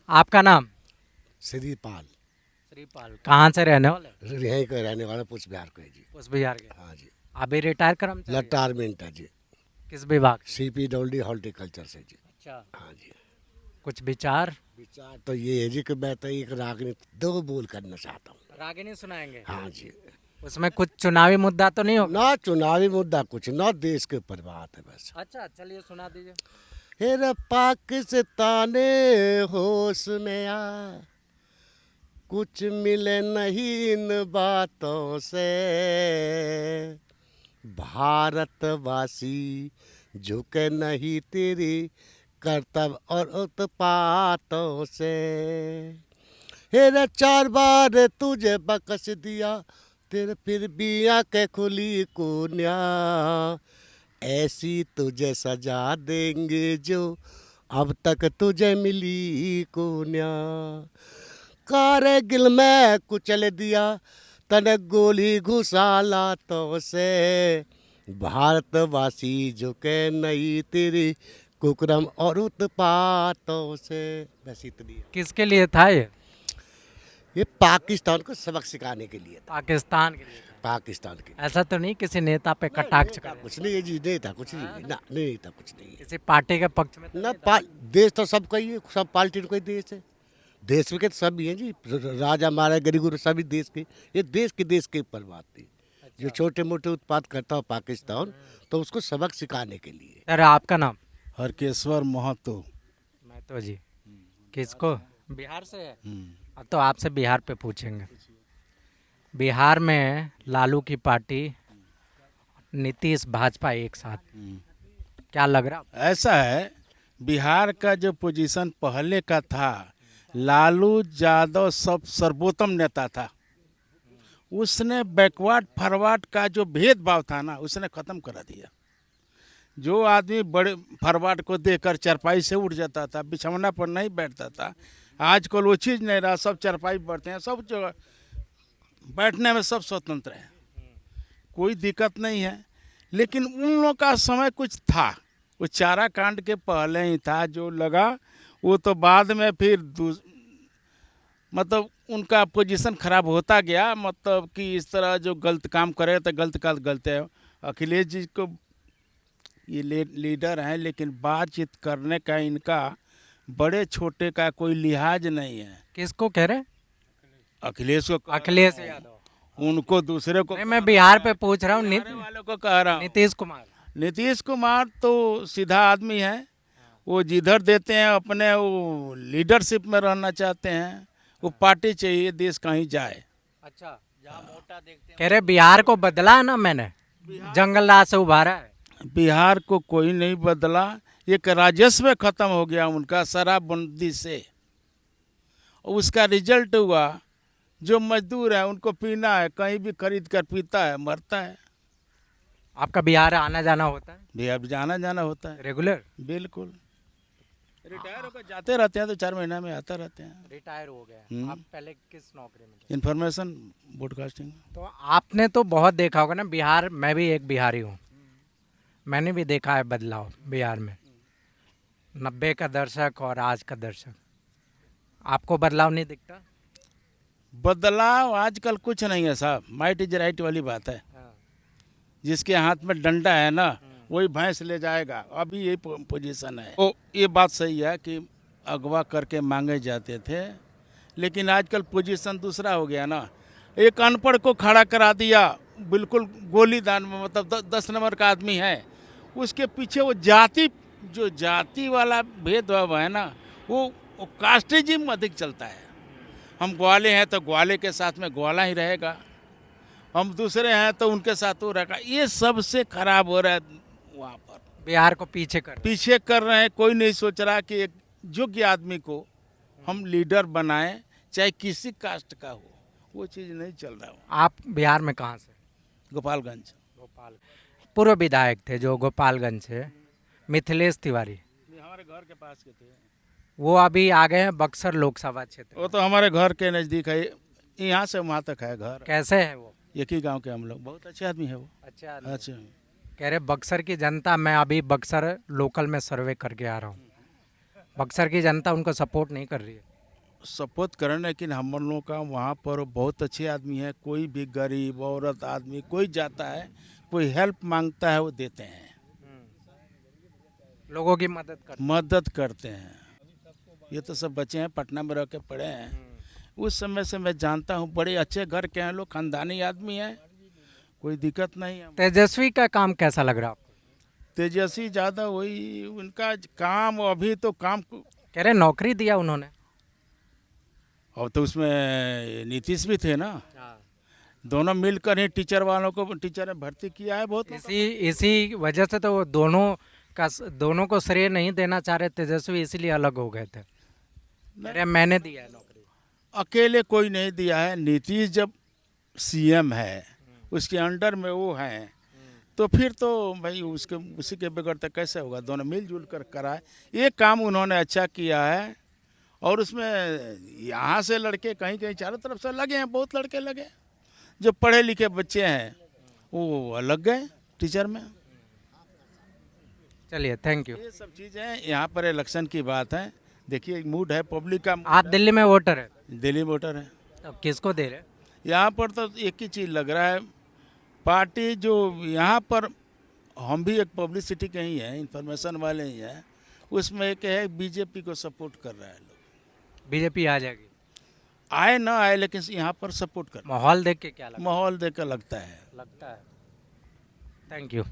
आपका नाम? श्रीपाल। श्रीपाल। कहाँ से रहने वाले? यहीं का रहने वाला पुछ बिहार को है जी। उस बिहार के? हाँ जी। अभी रिटायर कर्मचारी हैं? रिटायरमेंट है जी। किस विभाग से? CPWD हॉर्टिकल्चर से जी। अच्छा। हाँ जी। कुछ विचार? विचार तो ये है जी कि मैं तो एक राजनीति 2 बोल करना चाहता हूँ। रागिनी सुनाएंगे? हाँ जी। उसमें कुछ चुनावी मुद्दा तो नहीं होगा? ना चुनावी मुद्दा कुछ, ना देश के ऊपर बात है बस। अच्छा, चलिए सुना दीजिए। हेरा पाकिस्तान होश में आ, कुछ मिले नहीं इन बातों से, भारतवासी झुके नहीं तेरी कर्तव्य और उत्पातों से। हेरा 4 बार तुझे बख्श दिया, तेरे फिर भी आंखें खुली कुन्या, ऐसी तुझे सजा देंगे जो अब तक तुझे मिली कुन्या। कारगिल में कुचल दिया तने गोली घुसा लातों से, भारतवासी झुके नहीं तेरी कुकरम और उत्पातों से। बस इतनी है। किसके लिए था ये पाकिस्तान को सबक सिखाने के लिए था। पाकिस्तान के लिए था? पाकिस्तान के लिए। ऐसा तो नहीं किसी नेता पे कटाक्ष नेता करे? कुछ नहीं है जी, नेता कुछ नहीं है ना, नेता कुछ नहीं है किसी पार्टी के पक्ष में तो ना। नहीं था? देश तो सबका ही है, सब पार्टी का ही देश है। देश में के तो सब ही हैं जी, राजा महाराजा गरीब गुरु सभी देश के। ये देश के ऊपर बात थी। जो छोटे मोटे उत्पाद करता हो पाकिस्तान, तो उसको सबक सिखाने के लिए। सर आपका नाम? हरकेश्वर महतो। मैं तो जी। किसको? बिहार से है? अब तो आपसे बिहार पे पूछेंगे। बिहार में लालू की पार्टी, नीतीश, भाजपा एक साथ, क्या लग रहा? ऐसा है, बिहार का जो पोजीशन पहले का था, लालू यादव सब सर्वोत्तम नेता था। उसने बैकवर्ड फॉरवर्ड का जो भेदभाव था ना, उसने ख़त्म करा दिया। जो आदमी बड़े फॉरवर्ड को देखकर चरपाई से उठ जाता था, बिछौना पर नहीं बैठता था, आजकल वो चीज़ नहीं रहा। सब चरपाई बैठते हैं, सब जगह बैठने में सब स्वतंत्र हैं, कोई दिक्कत नहीं है। लेकिन उन लोगों का समय कुछ था, वो चारा कांड के पहले ही था जो लगा। वो तो बाद में फिर मतलब उनका पोजीशन खराब होता गया। मतलब कि इस तरह जो गलत काम करे तो गलत का गलत है। अखिलेश जी को ये लीडर हैं, लेकिन बातचीत करने का इनका बड़े छोटे का कोई लिहाज नहीं है। किसको कह रहे? अखिलेश को अखिलेश यादव? उनको दूसरे को नहीं, मैं बिहार पे पूछ रहा हूँ। बिहार वालों को कह रहा हूँ। नीतीश कुमार? नीतीश कुमार तो सीधा आदमी है, वो जिधर देते हैं अपने वो लीडरशिप में रहना चाहते हैं। वो पार्टी चाहिए, देश कहीं जाए। अच्छा, जहाँ मोटा देखते हैं। कह रहे बिहार को बदला है ना मैंने, जंगल राज से उभारा है। बिहार को कोई नहीं बदला, एक राजस्व खत्म हो गया उनका शराबबंदी से। उसका रिजल्ट हुआ जो मजदूर है उनको पीना है, कहीं भी खरीद कर पीता है, मरता है। आपका बिहार आना जाना होता है बिहार जाना जाना होता है रेगुलर? बिल्कुल। रिटायर होकर जाते रहते हैं, तो 4 महीना में आते रहते हैं। रिटायर हो गए आप? पहले किस नौकरी में थे? Information broadcasting. तो आपने तो बहुत देखा होगा ना बिहार। मैं भी एक बिहारी हूँ, मैंने भी देखा है बदलाव बिहार में, 90 का दशक और आज का दशक। आपको बदलाव नहीं दिखता? बदलाव आजकल कुछ नहीं है साहब, माइट इज राइट वाली बात है। जिसके हाथ में डंडा है ना, वही भैंस ले जाएगा। अभी यही पोजीशन है। तो ये बात सही है कि अगवा करके मांगे जाते थे, लेकिन आजकल पोजीशन दूसरा हो गया ना। एक अनपढ़ को खड़ा करा दिया, बिल्कुल गोली दान में, मतलब 10 नंबर का आदमी है, उसके पीछे वो जाति वाला भेदभाव है ना, वो कास्टिज्म अधिक चलता है। हम ग्वाले हैं तो ग्वाले के साथ में ग्वाला ही रहेगा, हम दूसरे हैं तो उनके साथ वो रहेगा। ये सबसे खराब हो रहा है वहाँ पर। बिहार को पीछे कर रहे हैं। कोई नहीं सोच रहा कि एक योग्य आदमी को हम लीडर बनाएं, चाहे किसी कास्ट का हो। वो चीज़ नहीं चल रहा हो। आप बिहार में कहाँ से? गोपालगंज। पूर्व विधायक थे जो गोपालगंज से, मिथिलेश तिवारी, हमारे घर के पास के थे। वो अभी आ गए हैं बक्सर लोकसभा क्षेत्र। वो तो हमारे घर के नज़दीक है, यहाँ से वहाँ तक है घर। कैसे है वो? एक ही गांव के हम लोग। बहुत अच्छे आदमी है वो। अच्छा। अच्छा। कह रहे बक्सर की जनता, मैं अभी बक्सर लोकल में सर्वे करके आ रहा हूँ, बक्सर की जनता उनको सपोर्ट नहीं कर रही है। सपोर्ट करें, लेकिन हम लोगों का वहाँ पर बहुत अच्छे आदमी है। कोई भी गरीब औरत आदमी कोई जाता है, कोई हेल्प मांगता है, वो देते हैं, लोगों की मदद करते हैं। ये तो सब बच्चे हैं, पटना में रह के पढ़े हैं। उस समय से मैं जानता हूँ, बड़े अच्छे घर के हैं लोग, खानदानी आदमी हैं, कोई दिक्कत नहीं है। तेजस्वी का काम कैसा लग रहा है आपको? तेजस्वी यादव वही उनका काम, अभी तो काम कह रहे नौकरी दिया उन्होंने। और तो उसमें नीतीश भी थे ना, दोनों मिलकर ही टीचर वालों को टीचर में भर्ती किया है बहुत। इसी वजह से तो वो दोनों को श्रेय नहीं देना चाह रहे तेजस्वी, इसीलिए अलग हो गए थे। अरे मैंने दिया है नौकरी। अकेले कोई नहीं दिया है। नीतीश जब सीएम है, उसके अंडर में वो हैं, तो फिर तो भाई उसी के बगैर तो कैसे होगा। दोनों मिलजुल कर कराए, ये काम उन्होंने अच्छा किया है। और उसमें यहाँ से लड़के कहीं कहीं चारों तरफ से लगे हैं, बहुत लड़के लगे। जो पढ़े लिखे बच्चे हैं वो अलग गए टीचर में। चलिए, थैंक यू। ये सब चीज़ें यहाँ पर इलेक्शन की बात है। देखिए मूड है पब्लिक का। आप दिल्ली में वोटर है, दिल्ली वोटर है। अब किसको दे रहे? यहाँ पर तो एक ही चीज़ लग रहा है, पार्टी जो यहाँ पर, हम भी एक पब्लिसिटी के ही हैं, इंफॉर्मेशन वाले ही हैं, उसमें एक है बीजेपी को सपोर्ट कर रहा है लोग। बीजेपी आ जाएगी? आए ना आए, लेकिन यहाँ पर सपोर्ट कर, माहौल देख के क्या लगता माहौल देख कर लगता है। है? Thank you.